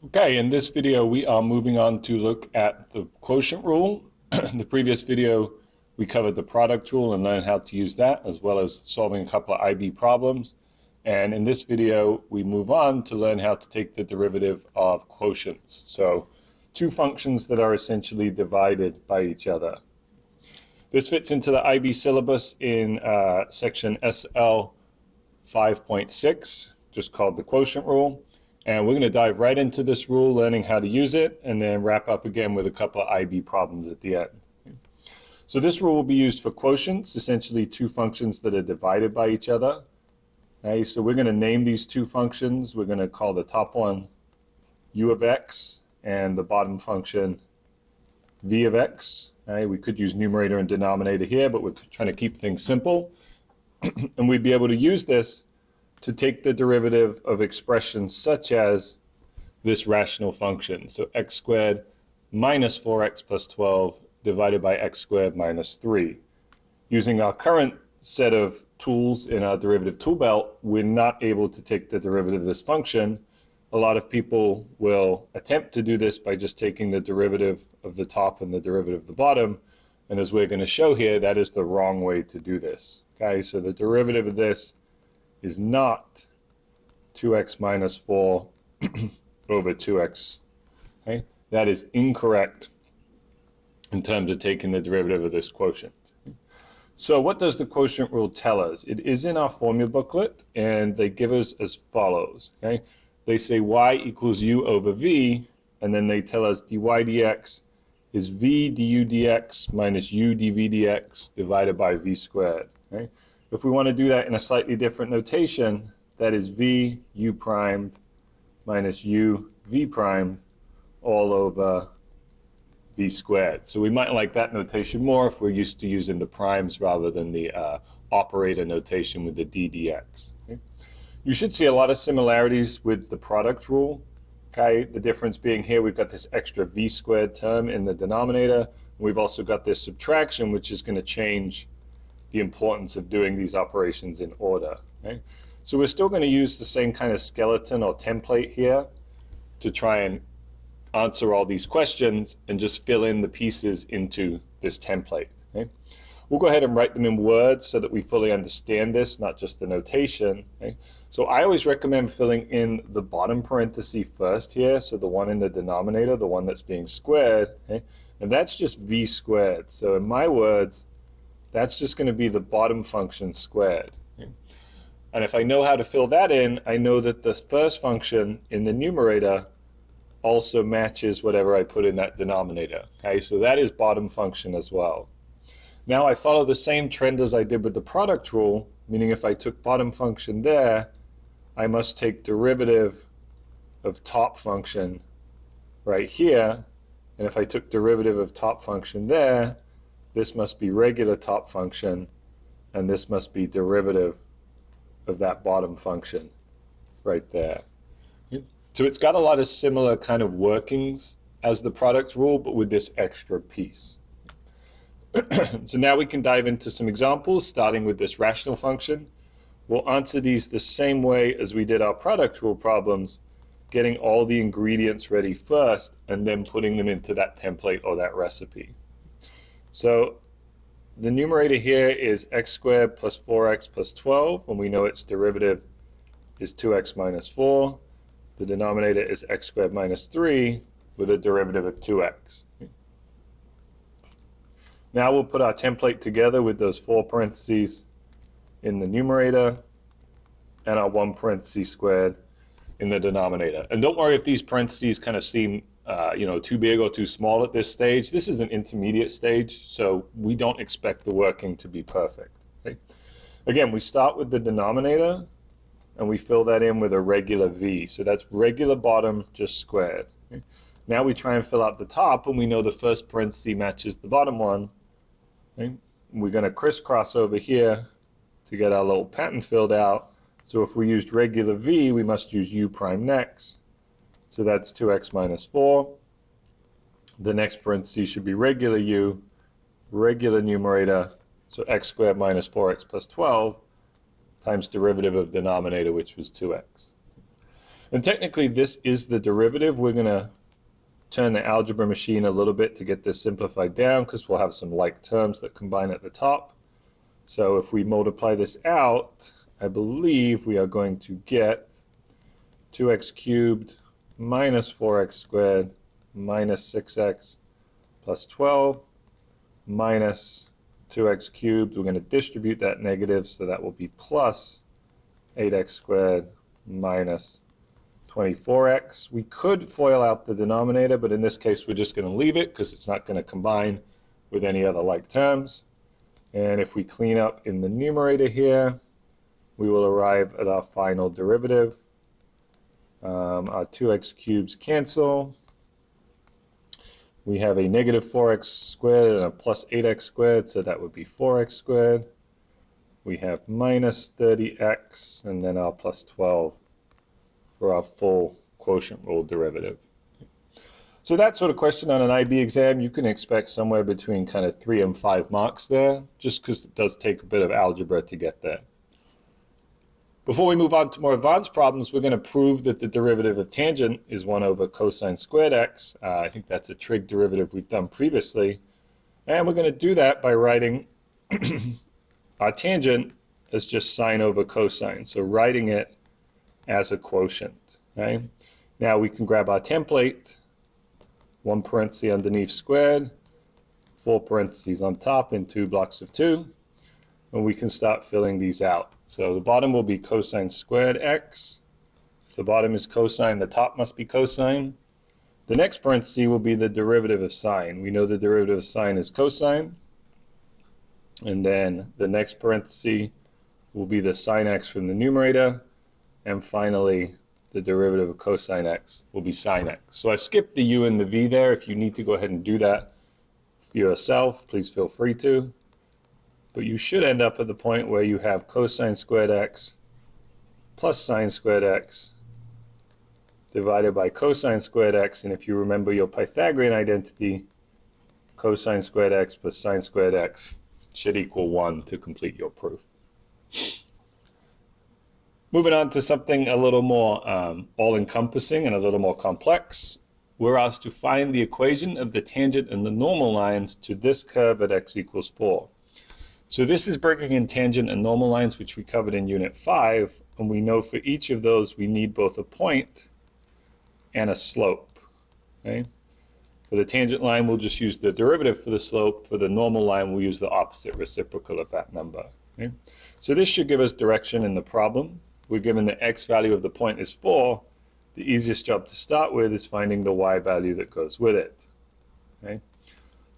Okay, in this video we are moving on to look at the quotient rule. In the previous video we covered the product rule and learned how to use that, as well as solving a couple of IB problems. And in this video we move on to learn how to take the derivative of quotients. So two functions that are essentially divided by each other. This fits into the IB syllabus in section SL 5.6, just called the quotient rule. And we're going to dive right into this rule, learning how to use it, and then wrap up again with a couple of IB problems at the end. So this rule will be used for quotients, essentially two functions that are divided by each other. Okay, so we're going to name these two functions. We're going to call the top one u of x and the bottom function v of x. Okay, we could use numerator and denominator here, but we're trying to keep things simple. And we'd be able to use this to take the derivative of expressions such as this rational function. So x squared minus 4x plus 12 divided by x squared minus 3. Using our current set of tools in our derivative tool belt, we're not able to take the derivative of this function. A lot of people will attempt to do this by just taking the derivative of the top and the derivative of the bottom. And as we're going to show here, that is the wrong way to do this. Okay, so the derivative of this is not 2x minus 4 over 2x. Okay? That is incorrect in terms of taking the derivative of this quotient. So what does the quotient rule tell us? It is in our formula booklet, and they give us as follows. Okay? They say y equals u over v, and then they tell us dy dx is v du dx minus u dv dx divided by v squared. Okay? If we want to do that in a slightly different notation, that is v u primed minus u v primed all over v squared. So we might like that notation more if we're used to using the primes rather than the operator notation with the d dx. Okay? You should see a lot of similarities with the product rule. Okay? The difference being here we've got this extra v squared term in the denominator. We've also got this subtraction, which is going to change the importance of doing these operations in order. Okay? So we're still going to use the same kind of skeleton or template here to try and answer all these questions and just fill in the pieces into this template. Okay? We'll go ahead and write them in words so that we fully understand this, not just the notation. Okay? So I always recommend filling in the bottom parenthesis first here, so the one in the denominator, the one that's being squared, okay? And that's just v squared. So in my words, that's just going to be the bottom function squared. Okay? And if I know how to fill that in, I know that the first function in the numerator also matches whatever I put in that denominator. Okay? So that is bottom function as well. Now I follow the same trend as I did with the product rule, meaning if I took bottom function there, I must take derivative of top function right here. And if I took derivative of top function there, this must be regular top function, and this must be derivative of that bottom function right there. So it's got a lot of similar kind of workings as the product rule, but with this extra piece. So now we can dive into some examples, starting with this rational function. We'll answer these the same way as we did our product rule problems, getting all the ingredients ready first, and then putting them into that template or that recipe. So the numerator here is x squared plus 4x plus 12, and we know its derivative is 2x minus 4. The denominator is x squared minus 3 with a derivative of 2x. Now we'll put our template together with those 4 parentheses in the numerator and our 1 parenthesis squared in the denominator. And don't worry if these parentheses kind of seem too big or too small at this stage. This is an intermediate stage, so we don't expect the working to be perfect. Okay? Again, we start with the denominator and we fill that in with a regular v. So that's regular bottom just squared. Okay? Now we try and fill out the top, and we know the first parenthesis matches the bottom one. Okay? We're going to crisscross over here to get our little pattern filled out. So if we used regular v, we must use u prime next. So that's 2x minus 4. The next parenthesis should be regular u, regular numerator, so x squared minus 4x plus 12 times derivative of denominator, which was 2x. And technically this is the derivative. We're going to turn the algebra machine a little bit to get this simplified down because we'll have some like terms that combine at the top. So if we multiply this out, I believe we are going to get 2x cubed minus 4x squared minus 6x plus 12 minus 2x cubed. We're going to distribute that negative, so that will be plus 8x squared minus 24x. We could FOIL out the denominator, but in this case we're just going to leave it because it's not going to combine with any other like terms. And if we clean up in the numerator here, we will arrive at our final derivative. Our 2x cubes cancel. We have a negative 4x squared and a plus 8x squared, so that would be 4x squared. We have minus 30x and then our plus 12 for our full quotient rule derivative. So that sort of question on an IB exam, you can expect somewhere between kind of 3 and 5 marks there, just because it does take a bit of algebra to get there. Before we move on to more advanced problems, we're going to prove that the derivative of tangent is 1 over cosine squared x. I think that's a trig derivative we've done previously. And we're going to do that by writing our tangent as just sine over cosine. So writing it as a quotient. Okay? Now we can grab our template, 1 parenthesis underneath squared, 4 parentheses on top in 2 blocks of 2. And we can start filling these out. So the bottom will be cosine squared x. If the bottom is cosine, the top must be cosine. The next parenthesis will be the derivative of sine. We know the derivative of sine is cosine. And then the next parenthesis will be the sine x from the numerator. And finally, the derivative of cosine x will be sine x. So I skipped the u and the v there. If you need to go ahead and do that for yourself, please feel free to. But you should end up at the point where you have cosine squared x plus sine squared x divided by cosine squared x. And if you remember your Pythagorean identity, cosine squared x plus sine squared x should equal 1 to complete your proof. Moving on to something a little more all-encompassing and a little more complex. We're asked to find the equation of the tangent and the normal lines to this curve at x equals 4. So this is bringing in tangent and normal lines, which we covered in Unit 5, and we know for each of those we need both a point and a slope. Okay? For the tangent line, we'll just use the derivative for the slope. For the normal line, we'll use the opposite reciprocal of that number. Okay? So this should give us direction in the problem. We're given the x value of the point is 4. The easiest job to start with is finding the y value that goes with it. Okay?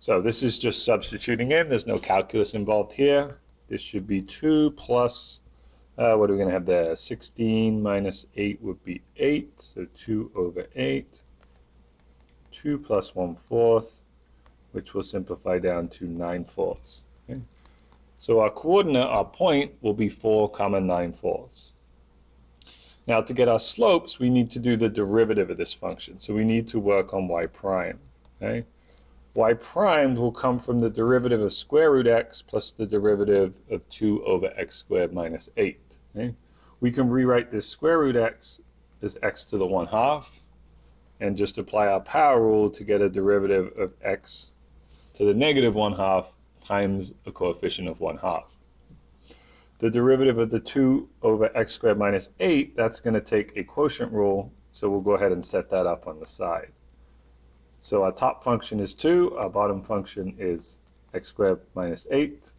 So this is just substituting in. There's no calculus involved here. This should be 2 plus, what are we going to have there? 16 minus 8 would be 8. So 2 over 8. 2 plus 1/4, which will simplify down to 9/4. Okay? So our coordinate, our point, will be 4, 9/4. Now to get our slopes, we need to do the derivative of this function. So we need to work on y prime. Okay? Y primed will come from the derivative of square root x plus the derivative of 2 over x squared minus 8. Okay? We can rewrite this square root x as x to the 1/2 and just apply our power rule to get a derivative of x to the negative 1/2 times a coefficient of 1/2. The derivative of the 2 over x squared minus 8, that's going to take a quotient rule, so we'll go ahead and set that up on the side. So our top function is 2, our bottom function is x squared minus 8.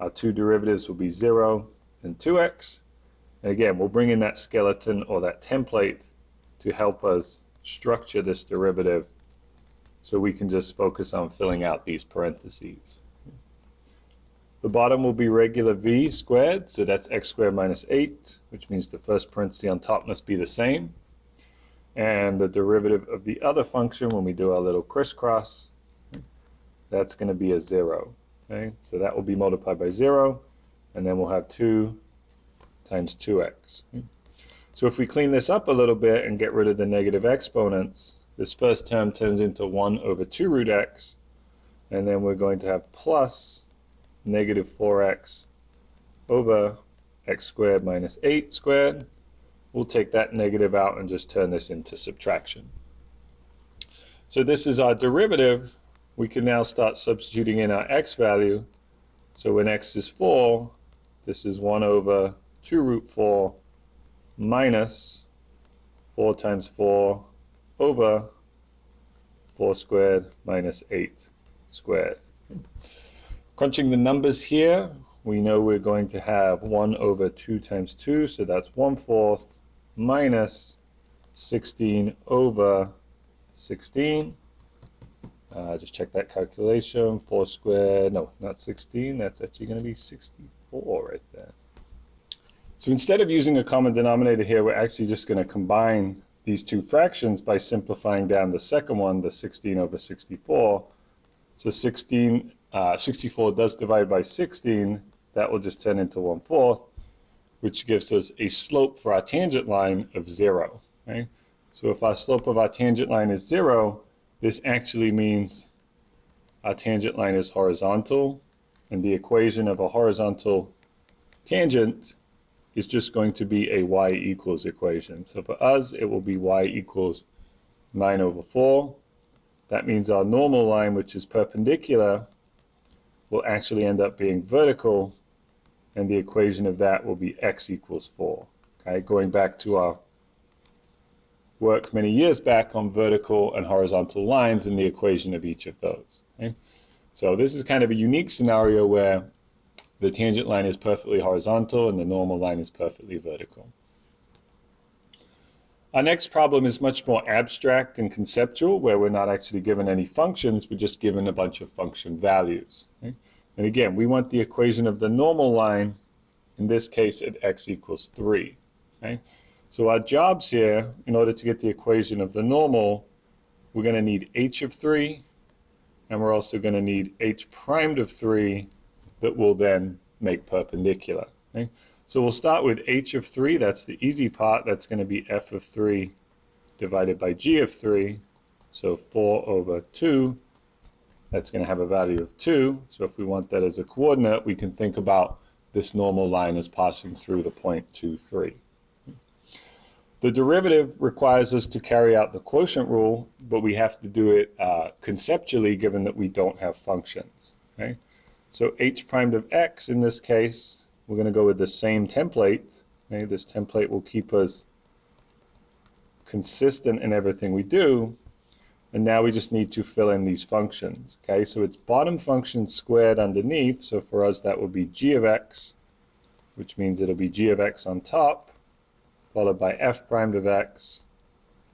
Our two derivatives will be 0 and 2x. And again, we'll bring in that skeleton or that template to help us structure this derivative so we can just focus on filling out these parentheses. The bottom will be regular v squared, so that's x squared minus 8, which means the first parenthesis on top must be the same. And the derivative of the other function, when we do our little crisscross, that's going to be a 0. Okay? So that will be multiplied by 0, and then we'll have 2 times 2x. Okay? So if we clean this up a little bit and get rid of the negative exponents, this first term turns into 1 over 2 root x, and then we're going to have plus negative 4x over x squared minus 8 squared. we'll take that negative out and just turn this into subtraction. So this is our derivative. We can now start substituting in our x value. So when x is 4, this is 1 over 2 root 4 minus 4 times 4 over 4 squared minus 8 squared. Crunching the numbers here, we know we're going to have 1 over 2 times 2, so that's 1/4 minus 16 over 16. Just check that calculation. 4 squared, no, not 16, that's actually going to be 64 right there. So instead of using a common denominator here, we're actually just going to combine these two fractions by simplifying down the second one, the 16 over 64. So 64 does divide by 16, that will just turn into 1/4, which gives us a slope for our tangent line of 0. Okay? So if our slope of our tangent line is 0, this actually means our tangent line is horizontal, and the equation of a horizontal tangent is just going to be a y equals equation. So for us, it will be y equals 9 over 4. That means our normal line, which is perpendicular, will actually end up being vertical, and the equation of that will be x equals 4. Okay, going back to our work many years back on vertical and horizontal lines and the equation of each of those. Okay? So this is kind of a unique scenario where the tangent line is perfectly horizontal and the normal line is perfectly vertical. Our next problem is much more abstract and conceptual, where we're not actually given any functions, we're just given a bunch of function values. Okay? And again, we want the equation of the normal line, in this case at x equals 3. Okay? So our jobs here, in order to get the equation of the normal, we're going to need h of 3, and we're also going to need h primed of 3 that will then make perpendicular. Okay? So we'll start with h of 3, that's the easy part, that's going to be f of 3 divided by g of 3, so 4 over 2, that's going to have a value of 2, so if we want that as a coordinate, we can think about this normal line as passing through the point 2, 3. The derivative requires us to carry out the quotient rule, but we have to do it conceptually given that we don't have functions. Okay? So h primed of x, in this case, we're going to go with the same template. Okay? This template will keep us consistent in everything we do, and now we just need to fill in these functions. Okay? So it's bottom function squared underneath, so for us that would be g of x, which means it'll be g of x on top, followed by f primed of x,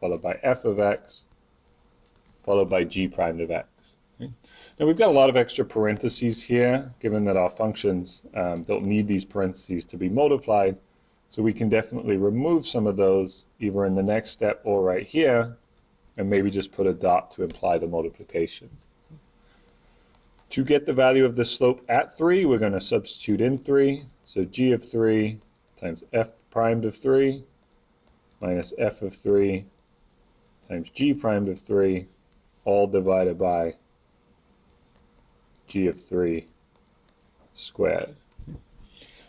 followed by f of x, followed by g primed of x. Okay? Now we've got a lot of extra parentheses here, given that our functions don't need these parentheses to be multiplied, so we can definitely remove some of those either in the next step or right here, and maybe just put a dot to imply the multiplication. To get the value of the slope at 3, we're going to substitute in 3, so g of 3 times f primed of 3 minus f of 3 times g primed of 3, all divided by g of 3 squared.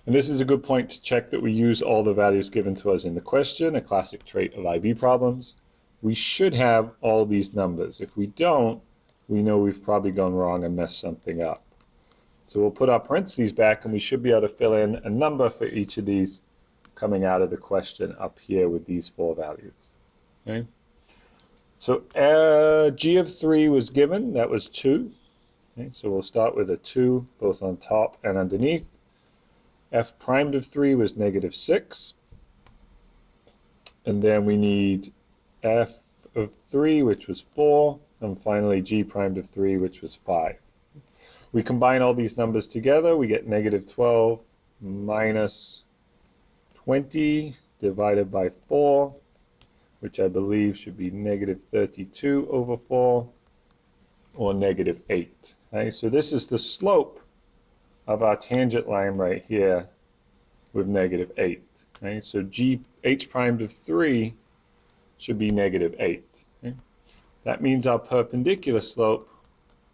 And this is a good point to check that we use all the values given to us in the question, a classic trait of IB problems. We should have all these numbers. If we don't, we know we've probably gone wrong and messed something up. So we'll put our parentheses back and we should be able to fill in a number for each of these coming out of the question up here with these 4 values. Okay? So g of 3 was given, that was 2. Okay? So we'll start with a 2 both on top and underneath. F primed of 3 was negative 6. And then we need f of 3, which was 4. And finally g primed of 3, which was 5. We combine all these numbers together, we get negative 12 minus 20 divided by 4, which I believe should be negative 32 over 4, or negative 8. Okay? So this is the slope of our tangent line right here with negative 8. Okay? So h primed of 3 should be negative 8. Okay? That means our perpendicular slope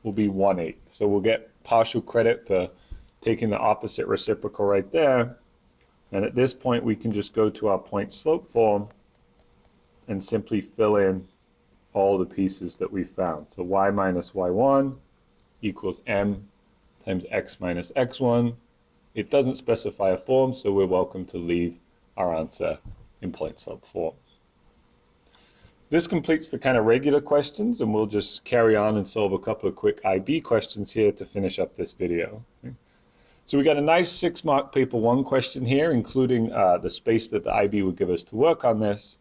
will be 1/8. So we'll get partial credit for taking the opposite reciprocal right there. And at this point, we can just go to our point slope form and simply fill in all the pieces that we found. So y minus y1 equals m times x minus x1. It doesn't specify a form, so we're welcome to leave our answer in point slope form. This completes the kind of regular questions, and we'll just carry on and solve a couple of quick IB questions here to finish up this video. So we got a nice 6-mark paper 1 question here, including the space that the IB would give us to work on this.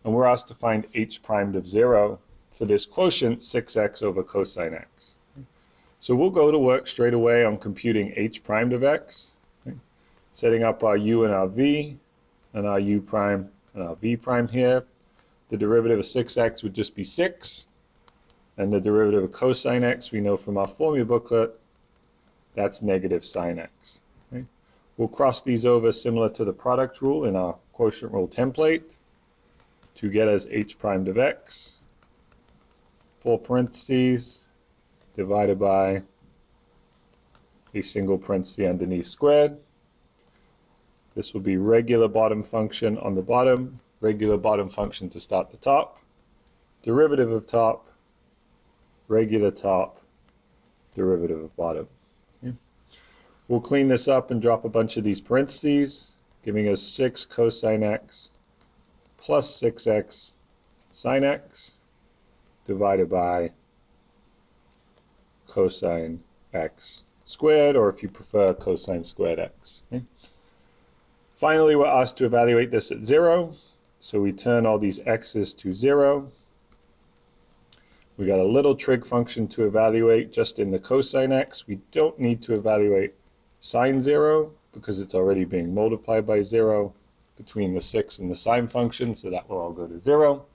And we're asked to find h primed of 0 for this quotient 6x over cosine x. So we'll go to work straight away on computing h primed of x, setting up our u and our v, and our u prime and our v prime here. The derivative of 6x would just be 6, and the derivative of cosine x, we know from our formula booklet, that's negative sine x. Okay? We'll cross these over similar to the product rule in our quotient rule template to get us h primed of x, 4 parentheses, divided by a single parenthesis underneath squared. This will be regular bottom function on the bottom, regular bottom function to start the top, derivative of top, regular top, derivative of bottom. Okay. We'll clean this up and drop a bunch of these parentheses, giving us 6 cosine x plus 6x sine x divided by cosine x squared, or if you prefer, cosine squared x. Okay. Finally, we're asked to evaluate this at 0, so we turn all these x's to 0. We got a little trig function to evaluate just in the cosine x. We don't need to evaluate sine 0 because it's already being multiplied by 0 between the 6 and the sine function, so that will all go to 0.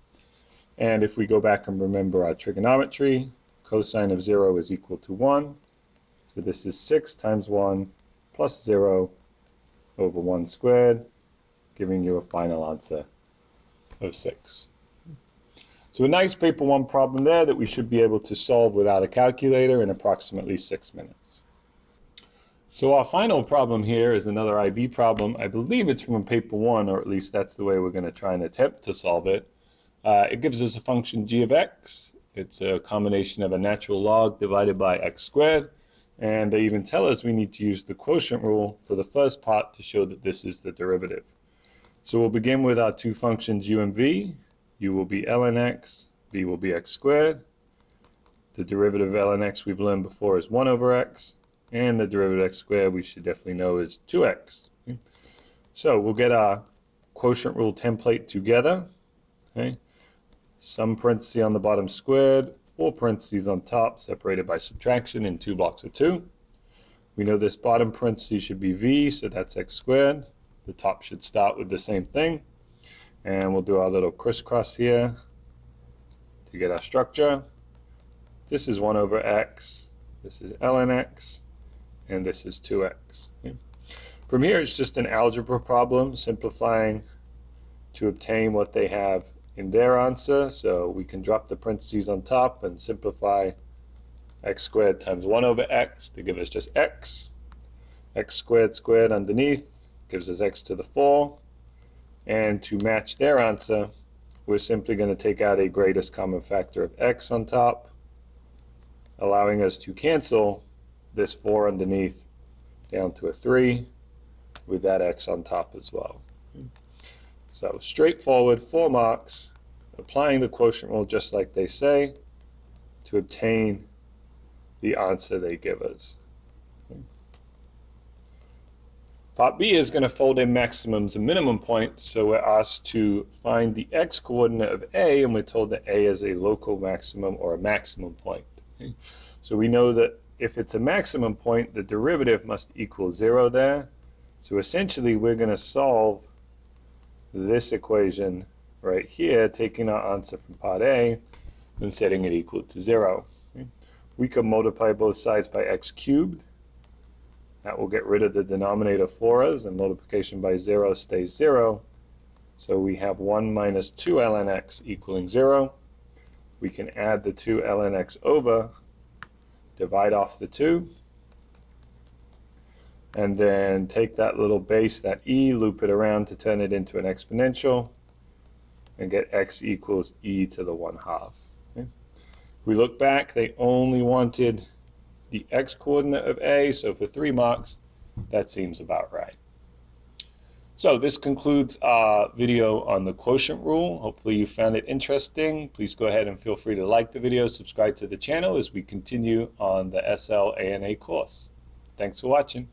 And if we go back and remember our trigonometry, cosine of 0 is equal to 1. So this is 6 times 1 plus 0 over 1 squared, giving you a final answer of 6. So a nice paper 1 problem there that we should be able to solve without a calculator in approximately 6 minutes. So our final problem here is another IB problem. I believe it's from paper 1, or at least that's the way we're going to try and attempt to solve it. It gives us a function g of x. It's a combination of a natural log divided by x squared. And they even tell us we need to use the quotient rule for the first part to show that this is the derivative. So we'll begin with our two functions u and v. U will be ln x, v will be x squared. The derivative of ln x we've learned before is 1 over x. And the derivative of x squared we should definitely know is 2x. Okay? So we'll get our quotient rule template together. Okay? Some parentheses on the bottom squared, 4 parentheses on top separated by subtraction in 2 blocks of 2. We know this bottom parenthesis should be v, so that's x squared. The top should start with the same thing. And we'll do our little crisscross here to get our structure. This is 1 over x, this is ln x, and this is 2x. Okay. From here it's just an algebra problem, simplifying to obtain what they have in their answer. So we can drop the parentheses on top and simplify x squared times 1 over x to give us just x. X squared squared underneath gives us x to the 4. And to match their answer, we're simply going to take out a greatest common factor of x on top, allowing us to cancel this 4 underneath down to a 3 with that x on top as well. So straightforward, 4 marks, applying the quotient rule just like they say to obtain the answer they give us. Part B is going to fold in maximums and minimum points, so we're asked to find the x coordinate of A, and we're told that A is a local maximum or a maximum point. Okay? So we know that if it's a maximum point, the derivative must equal 0 there. So essentially we're going to solve this equation right here, taking our answer from part A and setting it equal to 0. Okay? We could multiply both sides by x cubed. That will get rid of the denominator for us, and multiplication by 0 stays 0. So we have 1 minus 2 ln x equaling 0. We can add the 2 ln x over, divide off the 2. and then take that little base, that e, loop it around to turn it into an exponential, and get x equals e to the 1/2. Okay? If we look back, they only wanted the x coordinate of a, so for 3 marks, that seems about right. So this concludes our video on the quotient rule. Hopefully you found it interesting. Please go ahead and feel free to like the video, subscribe to the channel as we continue on the SL ANA course. Thanks for watching.